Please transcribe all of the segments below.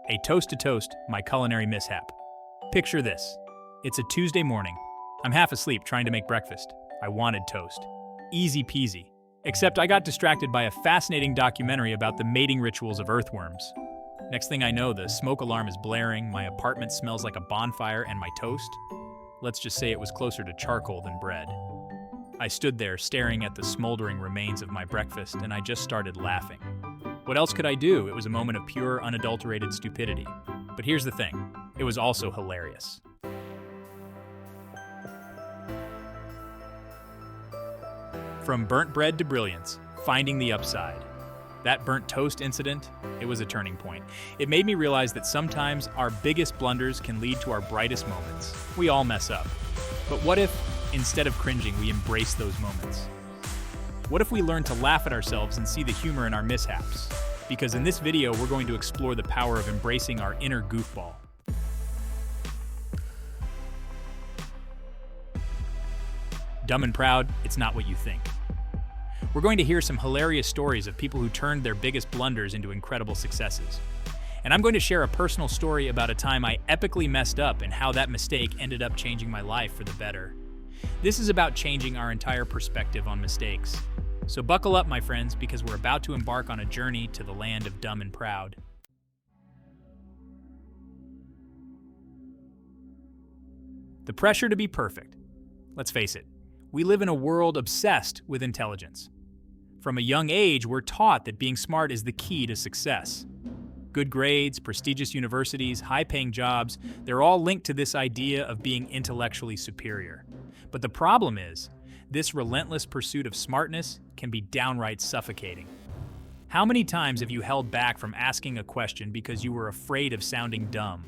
A toast to toast, my culinary mishap. Picture this. It's a Tuesday morning. I'm half asleep trying to make breakfast. I wanted toast. Easy peasy. Except I got distracted by a fascinating documentary about the mating rituals of earthworms. Next thing I know, the smoke alarm is blaring, my apartment smells like a bonfire, and my toast? Let's just say it was closer to charcoal than bread. I stood there staring at the smoldering remains of my breakfast, and I just started laughing. What else could I do? It was a moment of pure, unadulterated stupidity. But here's the thing, it was also hilarious. From burnt bread to brilliance, finding the upside. That burnt toast incident, it was a turning point. It made me realize that sometimes our biggest blunders can lead to our brightest moments. We all mess up. But what if, instead of cringing, we embrace those moments? What if we learn to laugh at ourselves and see the humor in our mishaps? Because in this video, we're going to explore the power of embracing our inner goofball. Dumb and proud, it's not what you think. We're going to hear some hilarious stories of people who turned their biggest blunders into incredible successes. And I'm going to share a personal story about a time I epically messed up and how that mistake ended up changing my life for the better. This is about changing our entire perspective on mistakes. So buckle up, my friends, because we're about to embark on a journey to the land of dumb and proud. The pressure to be perfect. Let's face it, we live in a world obsessed with intelligence. From a young age, we're taught that being smart is the key to success. Good grades, prestigious universities, high-paying jobs, they're all linked to this idea of being intellectually superior. But the problem is, this relentless pursuit of smartness can be downright suffocating. How many times have you held back from asking a question because you were afraid of sounding dumb?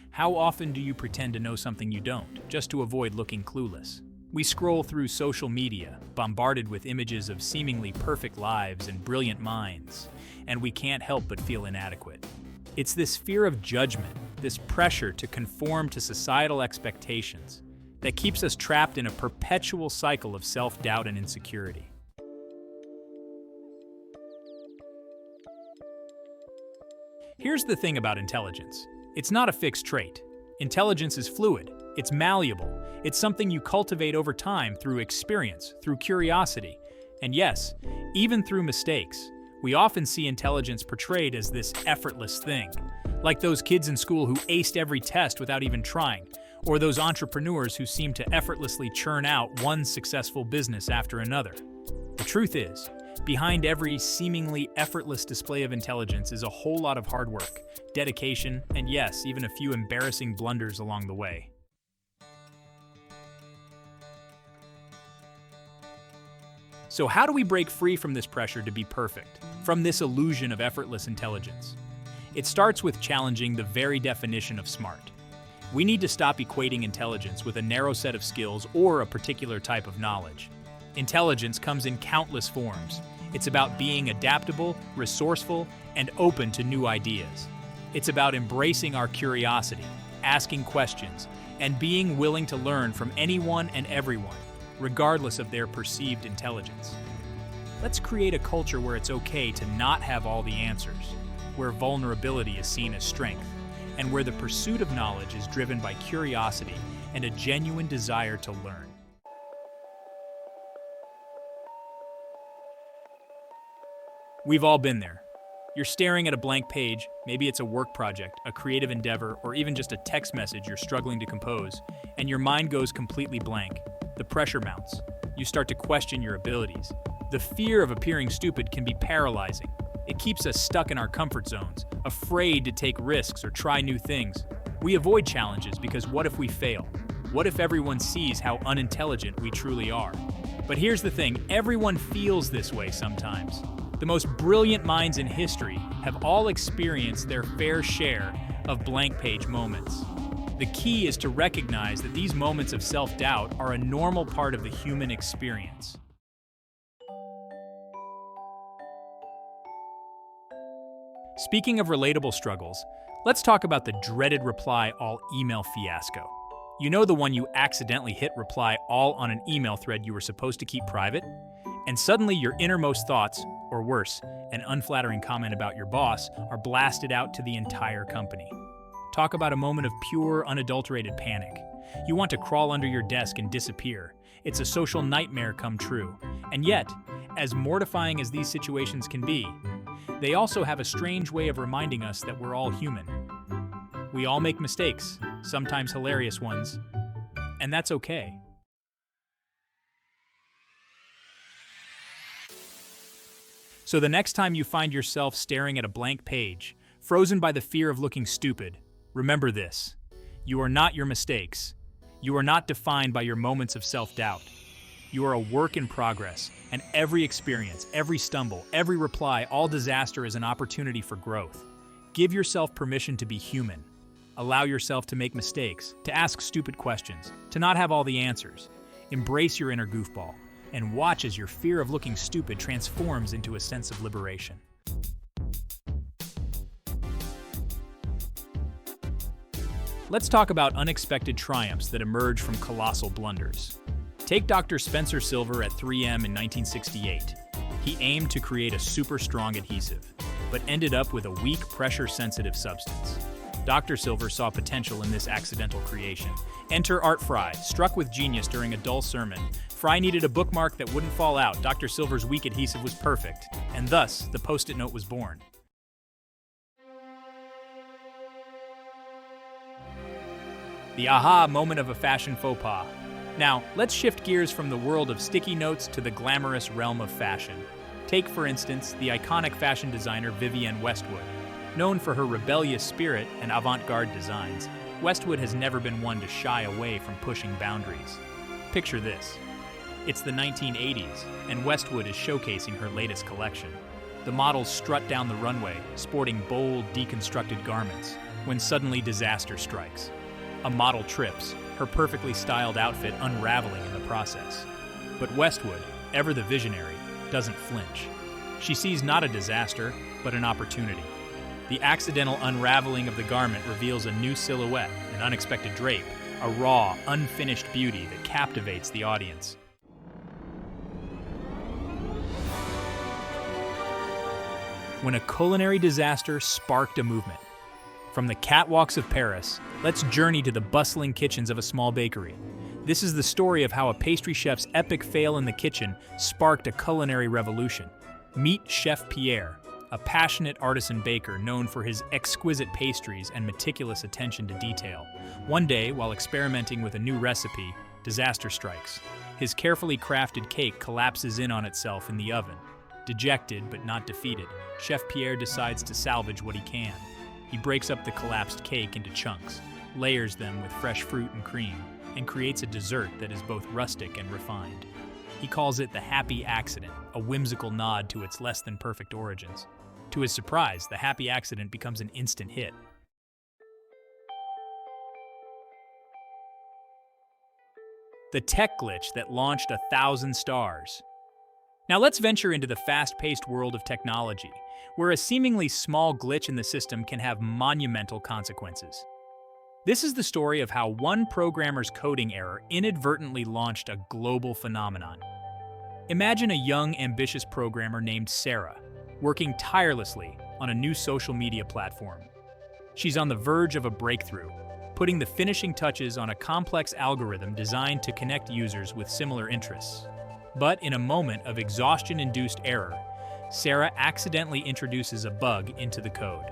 How often do you pretend to know something you don't, just to avoid looking clueless? We scroll through social media, bombarded with images of seemingly perfect lives and brilliant minds, and we can't help but feel inadequate. It's this fear of judgment, this pressure to conform to societal expectations, that keeps us trapped in a perpetual cycle of self-doubt and insecurity. Here's the thing about intelligence. It's not a fixed trait. Intelligence is fluid. It's malleable. It's something you cultivate over time through experience, through curiosity, and yes, even through mistakes. We often see intelligence portrayed as this effortless thing, like those kids in school who aced every test without even trying, or those entrepreneurs who seem to effortlessly churn out one successful business after another. The truth is, behind every seemingly effortless display of intelligence is a whole lot of hard work, dedication, and yes, even a few embarrassing blunders along the way. So how do we break free from this pressure to be perfect, from this illusion of effortless intelligence? It starts with challenging the very definition of smart. We need to stop equating intelligence with a narrow set of skills or a particular type of knowledge. Intelligence comes in countless forms. It's about being adaptable, resourceful, and open to new ideas. It's about embracing our curiosity, asking questions, and being willing to learn from anyone and everyone, regardless of their perceived intelligence. Let's create a culture where it's okay to not have all the answers, where vulnerability is seen as strength, and where the pursuit of knowledge is driven by curiosity and a genuine desire to learn. We've all been there. You're staring at a blank page, maybe it's a work project, a creative endeavor, or even just a text message you're struggling to compose, and your mind goes completely blank. The pressure mounts. You start to question your abilities. The fear of appearing stupid can be paralyzing. It keeps us stuck in our comfort zones, afraid to take risks or try new things. We avoid challenges because what if we fail? What if everyone sees how unintelligent we truly are? But here's the thing, everyone feels this way sometimes. The most brilliant minds in history have all experienced their fair share of blank page moments. The key is to recognize that these moments of self-doubt are a normal part of the human experience. Speaking of relatable struggles, let's talk about the dreaded reply all email fiasco. You know, the one you accidentally hit reply all on an email thread you were supposed to keep private? And suddenly your innermost thoughts, or worse, an unflattering comment about your boss, are blasted out to the entire company. Talk about a moment of pure, unadulterated panic. You want to crawl under your desk and disappear. It's a social nightmare come true. And yet, as mortifying as these situations can be, they also have a strange way of reminding us that we're all human. We all make mistakes, sometimes hilarious ones, and that's okay. So the next time you find yourself staring at a blank page, frozen by the fear of looking stupid, remember this: you are not your mistakes. You are not defined by your moments of self-doubt. You are a work in progress, and every experience, every stumble, every reply, all disaster is an opportunity for growth. Give yourself permission to be human. Allow yourself to make mistakes, to ask stupid questions, to not have all the answers. Embrace your inner goofball, and watch as your fear of looking stupid transforms into a sense of liberation. Let's talk about unexpected triumphs that emerge from colossal blunders. Take Dr. Spencer Silver at 3M in 1968. He aimed to create a super strong adhesive, but ended up with a weak, pressure-sensitive substance. Dr. Silver saw potential in this accidental creation. Enter Art Fry, struck with genius during a dull sermon. Fry needed a bookmark that wouldn't fall out. Dr. Silver's weak adhesive was perfect, and thus the Post-it note was born. The aha moment of a fashion faux pas. Now, let's shift gears from the world of sticky notes to the glamorous realm of fashion. Take, for instance, the iconic fashion designer Vivienne Westwood. Known for her rebellious spirit and avant-garde designs, Westwood has never been one to shy away from pushing boundaries. Picture this. It's the 1980s, and Westwood is showcasing her latest collection. The models strut down the runway, sporting bold, deconstructed garments, when suddenly disaster strikes. A model trips, her perfectly styled outfit unraveling in the process. But Westwood, ever the visionary, doesn't flinch. She sees not a disaster, but an opportunity. The accidental unraveling of the garment reveals a new silhouette, an unexpected drape, a raw, unfinished beauty that captivates the audience. When a culinary disaster sparked a movement. From the catwalks of Paris, let's journey to the bustling kitchens of a small bakery. This is the story of how a pastry chef's epic fail in the kitchen sparked a culinary revolution. Meet Chef Pierre, a passionate artisan baker known for his exquisite pastries and meticulous attention to detail. One day, while experimenting with a new recipe, disaster strikes. His carefully crafted cake collapses in on itself in the oven. Dejected but not defeated, Chef Pierre decides to salvage what he can. He breaks up the collapsed cake into chunks, layers them with fresh fruit and cream, and creates a dessert that is both rustic and refined. He calls it the Happy Accident, a whimsical nod to its less-than-perfect origins. To his surprise, the Happy Accident becomes an instant hit. The tech glitch that launched 1,000 stars. Now let's venture into the fast-paced world of technology, where a seemingly small glitch in the system can have monumental consequences. This is the story of how one programmer's coding error inadvertently launched a global phenomenon. Imagine a young, ambitious programmer named Sarah, working tirelessly on a new social media platform. She's on the verge of a breakthrough, putting the finishing touches on a complex algorithm designed to connect users with similar interests. But in a moment of exhaustion-induced error, Sarah accidentally introduces a bug into the code.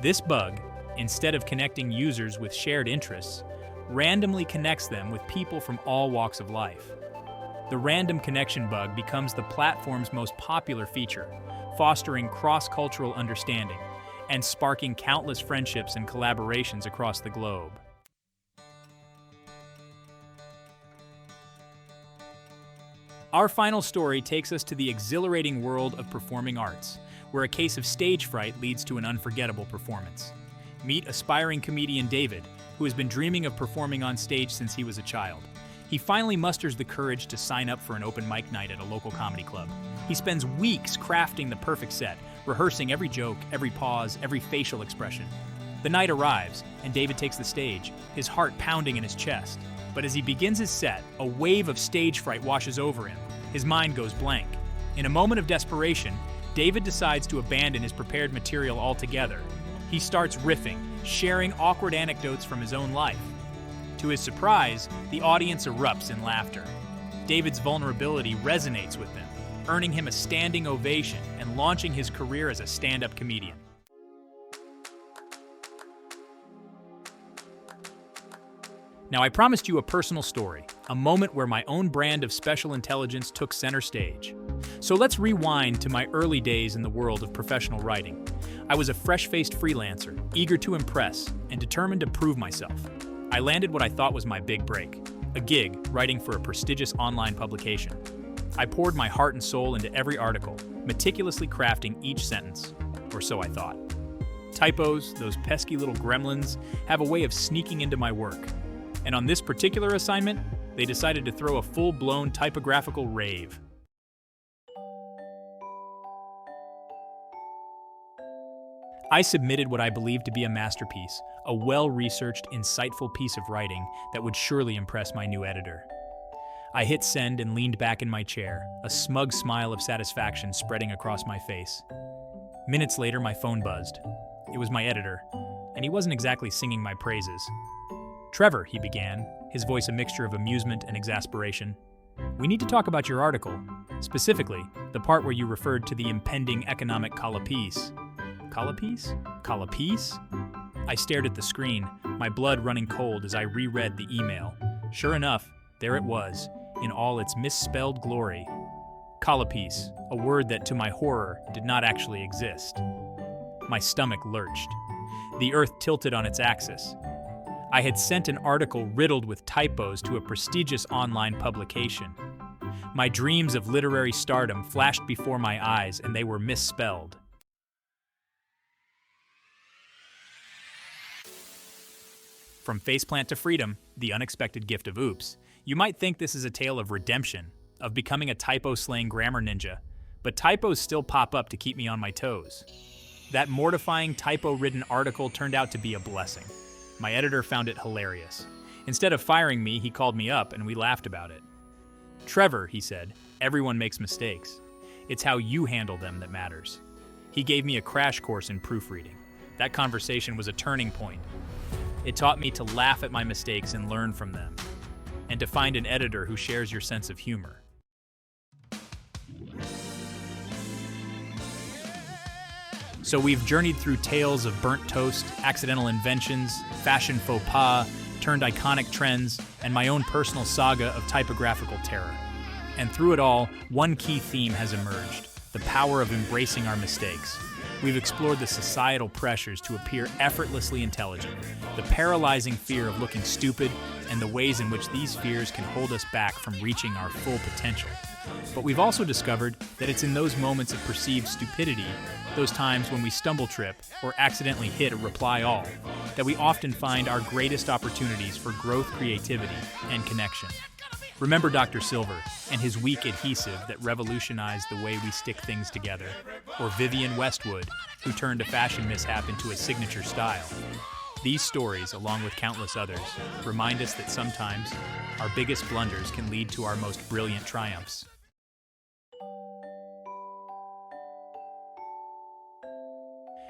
This bug, instead of connecting users with shared interests, randomly connects them with people from all walks of life. The random connection bug becomes the platform's most popular feature, fostering cross-cultural understanding and sparking countless friendships and collaborations across the globe. Our final story takes us to the exhilarating world of performing arts, where a case of stage fright leads to an unforgettable performance. Meet aspiring comedian David, who has been dreaming of performing on stage since he was a child. He finally musters the courage to sign up for an open mic night at a local comedy club. He spends weeks crafting the perfect set, rehearsing every joke, every pause, every facial expression. The night arrives, and David takes the stage, his heart pounding in his chest. But as he begins his set, a wave of stage fright washes over him. His mind goes blank. In a moment of desperation, David decides to abandon his prepared material altogether. He starts riffing, sharing awkward anecdotes from his own life. To his surprise, the audience erupts in laughter. David's vulnerability resonates with them, earning him a standing ovation and launching his career as a stand-up comedian. Now, I promised you a personal story, a moment where my own brand of special intelligence took center stage. So let's rewind to my early days in the world of professional writing. I was a fresh-faced freelancer, eager to impress and determined to prove myself. I landed what I thought was my big break, a gig writing for a prestigious online publication. I poured my heart and soul into every article, meticulously crafting each sentence, or so I thought. Typos, those pesky little gremlins, have a way of sneaking into my work. And on this particular assignment, they decided to throw a full-blown typographical rave. I submitted what I believed to be a masterpiece, a well-researched, insightful piece of writing that would surely impress my new editor. I hit send and leaned back in my chair, a smug smile of satisfaction spreading across my face. Minutes later, my phone buzzed. It was my editor, and he wasn't exactly singing my praises. "Trevor," he began, his voice a mixture of amusement and exasperation. "We need to talk about your article, specifically the part where you referred to the impending economic colapice." Colapice? Colapice? I stared at the screen, my blood running cold as I reread the email. Sure enough, there it was, in all its misspelled glory. Colapice, a word that, to my horror, did not actually exist. My stomach lurched. The earth tilted on its axis. I had sent an article riddled with typos to a prestigious online publication. My dreams of literary stardom flashed before my eyes, and they were misspelled. From faceplant to freedom, the unexpected gift of oops, you might think this is a tale of redemption, of becoming a typo-slaying grammar ninja, but typos still pop up to keep me on my toes. That mortifying typo-ridden article turned out to be a blessing. My editor found it hilarious. Instead of firing me, he called me up and we laughed about it. "Trevor," he said, "everyone makes mistakes. It's how you handle them that matters." He gave me a crash course in proofreading. That conversation was a turning point. It taught me to laugh at my mistakes and learn from them, and to find an editor who shares your sense of humor. So we've journeyed through tales of burnt toast, accidental inventions, fashion faux pas, turned iconic trends, and my own personal saga of typographical terror. And through it all, one key theme has emerged: the power of embracing our mistakes. We've explored the societal pressures to appear effortlessly intelligent, the paralyzing fear of looking stupid, and the ways in which these fears can hold us back from reaching our full potential. But we've also discovered that it's in those moments of perceived stupidity, those times when we stumble trip or accidentally hit a reply all, that we often find our greatest opportunities for growth, creativity, and connection. Remember Dr. Silver and his weak adhesive that revolutionized the way we stick things together, or Vivienne Westwood, who turned a fashion mishap into a signature style. These stories, along with countless others, remind us that sometimes our biggest blunders can lead to our most brilliant triumphs.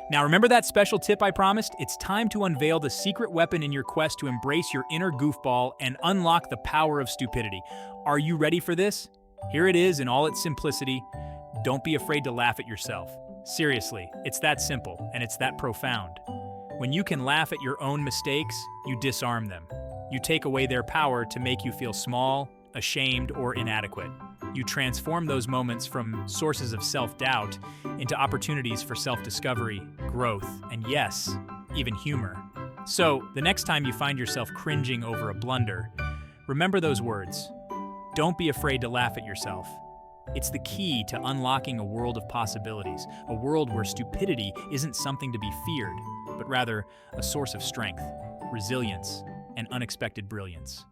Now remember that special tip I promised? It's time to unveil the secret weapon in your quest to embrace your inner goofball and unlock the power of stupidity. Are you ready for this? Here it is in all its simplicity. Don't be afraid to laugh at yourself. Seriously, it's that simple and it's that profound. When you can laugh at your own mistakes, you disarm them. You take away their power to make you feel small, ashamed, or inadequate. You transform those moments from sources of self-doubt into opportunities for self-discovery, growth, and yes, even humor. So, the next time you find yourself cringing over a blunder, remember those words. Don't be afraid to laugh at yourself. It's the key to unlocking a world of possibilities, a world where stupidity isn't something to be feared, but rather a source of strength, resilience, and unexpected brilliance.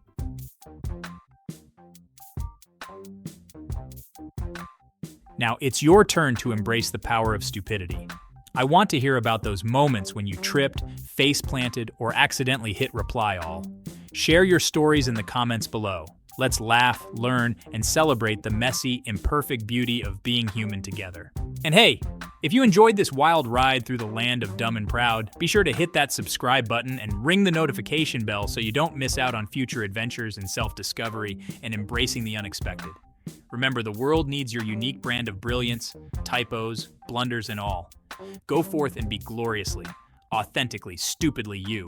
Now, it's your turn to embrace the power of stupidity. I want to hear about those moments when you tripped, face planted, or accidentally hit reply all. Share your stories in the comments below. Let's laugh, learn, and celebrate the messy, imperfect beauty of being human together. And hey, if you enjoyed this wild ride through the land of dumb and proud, be sure to hit that subscribe button and ring the notification bell so you don't miss out on future adventures in self-discovery and embracing the unexpected. Remember, the world needs your unique brand of brilliance, typos, blunders, and all. Go forth and be gloriously, authentically, stupidly you.